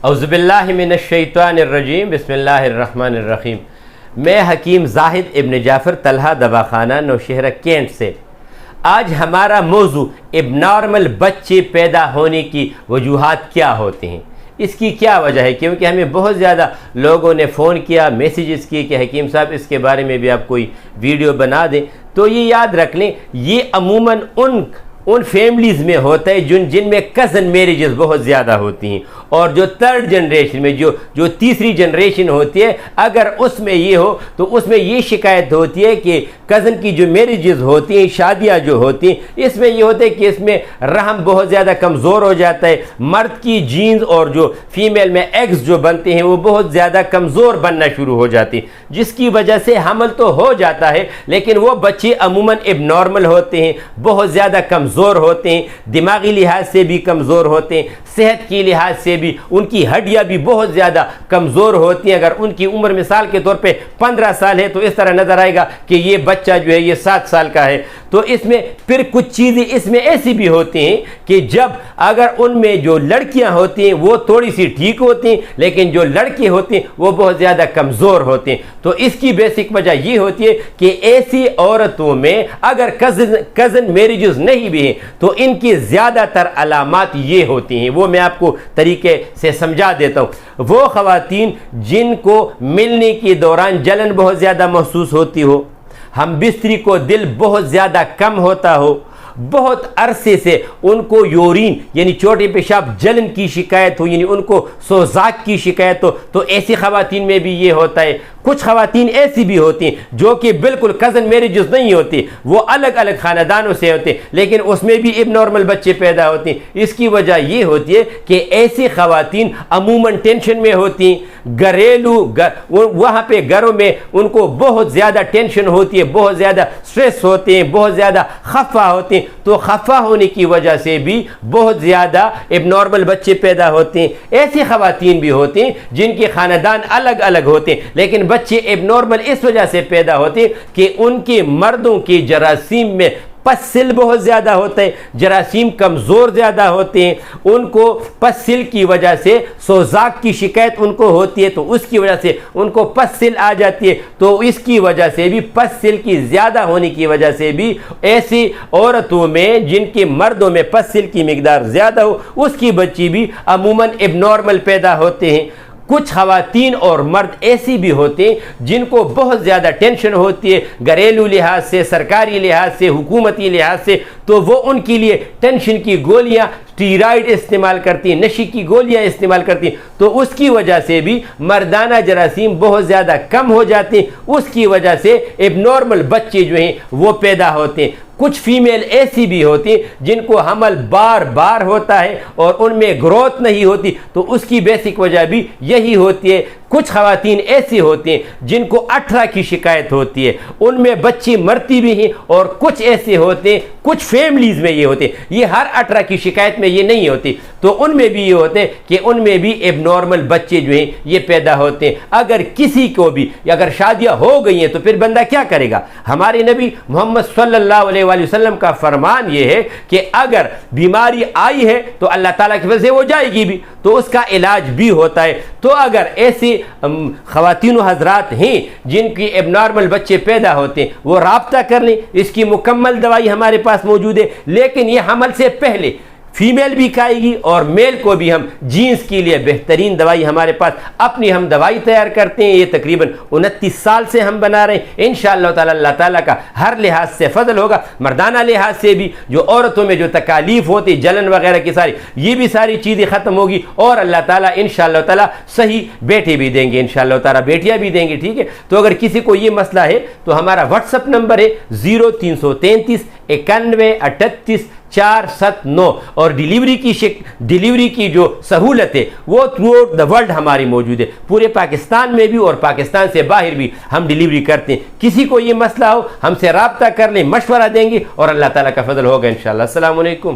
اعوذ باللہ من الشیطان الرجیم بسم اللہ الرحمن الرحیم۔ میں حکیم زاہد ابن جعفر طلحہ دواخانہ نوشہرہ کینٹ سے۔ آج ہمارا موضوع اب نارمل بچے پیدا ہونے کی وجوہات کیا ہوتے ہیں، اس کی کیا وجہ ہے، کیونکہ ہمیں بہت زیادہ لوگوں نے فون کیا، میسیجز کیے کہ حکیم صاحب اس کے بارے میں بھی آپ کوئی ویڈیو بنا دیں۔ تو یہ یاد رکھ لیں، یہ عموماً ان فیملیز میں ہوتا ہے جن میں کزن میریجز بہت زیادہ ہوتی ہیں، اور جو تھرڈ جنریشن میں جو تیسری جنریشن ہوتی ہے، اگر اس میں یہ ہو تو اس میں یہ شکایت ہوتی ہے کہ کزن کی جو میریجز ہوتی ہیں، شادیاں جو ہوتی ہیں، اس میں یہ ہوتا ہے کہ اس میں رحم بہت زیادہ کمزور ہو جاتا ہے، مرد کی جینز اور جو فیمیل میں ایگز جو بنتے ہیں وہ بہت زیادہ کمزور بننا شروع ہو جاتی ہیں، جس کی وجہ سے حمل تو ہو جاتا ہے لیکن وہ بچے عموماً اب نارمل ہوتے ہیں، بہت زیادہ کمزور ہوتے ہیں، دماغی لحاظ سے بھی کمزور ہوتے ہیں، صحت کی لحاظ سے بھی ان کی ہڈیاں بھی بہت زیادہ کمزور ہوتی ہیں۔ اگر ان کی عمر مثال کے طور پہ 15 سال ہے تو اس طرح نظر آئے گا کہ یہ بچہ جو ہے یہ 7 سال کا ہے۔ تو اس میں پھر کچھ چیزیں اس میں ایسی بھی ہوتی ہیں کہ جب اگر ان میں جو لڑکیاں ہوتی ہیں وہ تھوڑی سی ٹھیک ہوتی ہیں لیکن جو لڑکے ہوتے ہیں وہ بہت زیادہ کمزور ہوتے ہیں۔ تو اس کی بیسک وجہ یہ ہوتی ہے کہ ایسی عورتوں میں اگر کزن میریجز نہیں بھی ہیں تو ان کی زیادہ تر علامات یہ ہوتی ہیں، وہ میں آپ کو طریقے سے سمجھا دیتا ہوں۔ وہ خواتین جن کو ملنے کے دوران جلن بہت زیادہ محسوس ہوتی ہو، ہم بستری کو دل بہت زیادہ کم ہوتا ہو، بہت عرصے سے ان کو یورین یعنی چوٹی پیشاب جلن کی شکایت ہو، یعنی ان کو سوزاک کی شکایت ہو، تو ایسی خواتین میں بھی یہ ہوتا ہے۔ کچھ خواتین ایسی بھی ہوتی ہیں جو کہ بالکل کزن میریجز نہیں ہوتی، وہ الگ الگ خاندانوں سے ہوتے ہیں لیکن اس میں بھی اب نارمل بچے پیدا ہوتے ہیں۔ اس کی وجہ یہ ہوتی ہے کہ ایسی خواتین عموماً ٹینشن میں ہوتی ہیں، وہاں پہ گھروں میں ان کو بہت زیادہ ٹینشن ہوتی ہے، بہت زیادہ سٹریس ہوتے ہیں، بہت زیادہ خفا ہوتے ہیں، تو خفا ہونے کی وجہ سے بھی بہت زیادہ اب نارمل بچے پیدا ہوتے ہیں۔ ایسی خواتین بھی ہوتی ہیں جن کے خاندان الگ الگ ہوتے ہیں لیکن بچے اب نارمل اس وجہ سے پیدا ہوتے ہیں کہ ان کے مردوں کے جراثیم میں پس سل بہت زیادہ ہوتا ہے، جراثیم کمزور زیادہ ہوتے ہیں، ان کو پس سل کی وجہ سے سوزاک کی شکایت ان کو ہوتی ہے، تو اس کی وجہ سے ان کو پس سل آ جاتی ہے، تو اس کی وجہ سے بھی پس سل کی زیادہ ہونے کی وجہ سے بھی ایسی عورتوں میں جن کے مردوں میں پس سل کی مقدار زیادہ ہو اس کی بچی بھی عموماً اب نارمل پیدا ہوتے ہیں۔ کچھ خواتین اور مرد ایسی بھی ہوتے ہیں جن کو بہت زیادہ ٹینشن ہوتی ہے گھریلو لحاظ سے، سرکاری لحاظ سے، حکومتی لحاظ سے، تو وہ ان کے لیے ٹینشن کی گولیاں اسٹیرائڈ استعمال کرتی ہیں، نشے کی گولیاں استعمال کرتی ہیں، تو اس کی وجہ سے بھی مردانہ جراثیم بہت زیادہ کم ہو جاتے ہیں، اس کی وجہ سے اب نارمل بچے جو ہیں وہ پیدا ہوتے ہیں۔ کچھ فیمیل ایسی بھی ہوتی ہیں جن کو حمل بار بار ہوتا ہے اور ان میں گروتھ نہیں ہوتی، تو اس کی بیسک وجہ بھی یہی ہوتی ہے۔ کچھ خواتین ایسی ہوتی ہیں جن کو 18 کی شکایت ہوتی ہے، ان میں بچی مرتی بھی ہیں، اور کچھ ایسے ہوتے ہیں، کچھ فیملیز میں یہ ہوتے ہیں، یہ ہر 18 کی شکایت میں یہ نہیں ہوتی، تو ان میں بھی یہ ہوتے ہیں کہ ان میں بھی اب نارمل بچے جو ہیں یہ پیدا ہوتے ہیں۔ اگر کسی کو بھی اگر شادیاں ہو گئی ہیں تو پھر بندہ کیا کرے گا؟ ہمارے نبی محمد صلی اللہ علیہ وآلہ وسلم کا فرمان یہ ہے کہ اگر بیماری آئی ہے تو اللہ تعالیٰ کی وجہ سے وہ جائے گی بھی، تو اس کا علاج بھی ہوتا ہے۔ تو اگر ایسی خواتین و حضرات ہیں جن کی اب نارمل بچے پیدا ہوتے ہیں وہ رابطہ کر لیں، اس کی مکمل دوائی ہمارے پاس موجود ہے، لیکن یہ حمل سے پہلے فیمیل بھی کھائے گی اور میل کو بھی ہم جینس کے لیے بہترین دوائی ہمارے پاس اپنی ہم دوائی تیار کرتے ہیں، یہ تقریباً 29 سال سے ہم بنا رہے ہیں۔ انشاءاللہ تعالی اللہ تعالیٰ کا ہر لحاظ سے فضل ہوگا، مردانہ لحاظ سے بھی جو عورتوں میں جو تکالیف ہوتی جلن وغیرہ کی ساری یہ بھی ساری چیزیں ختم ہوگی، اور اللہ تعالیٰ انشاءاللہ تعالیٰ صحیح بیٹے بھی دیں گے، انشاءاللہ تعالیٰ بیٹیاں بھی دیں گے، ٹھیک ہے۔ تو اگر کسی کو یہ مسئلہ ہے تو ہمارا واٹس ایپ نمبر ہے 0333 91 38 479، اور ڈیلیوری کی جو سہولت ہے وہ تھرو آؤٹ دا ورلڈ ہماری موجود ہے، پورے پاکستان میں بھی اور پاکستان سے باہر بھی ہم ڈیلیوری کرتے ہیں۔ کسی کو یہ مسئلہ ہو ہم سے رابطہ کر لیں، مشورہ دیں گے اور اللہ تعالیٰ کا فضل ہوگا انشاءاللہ۔ السلام علیکم۔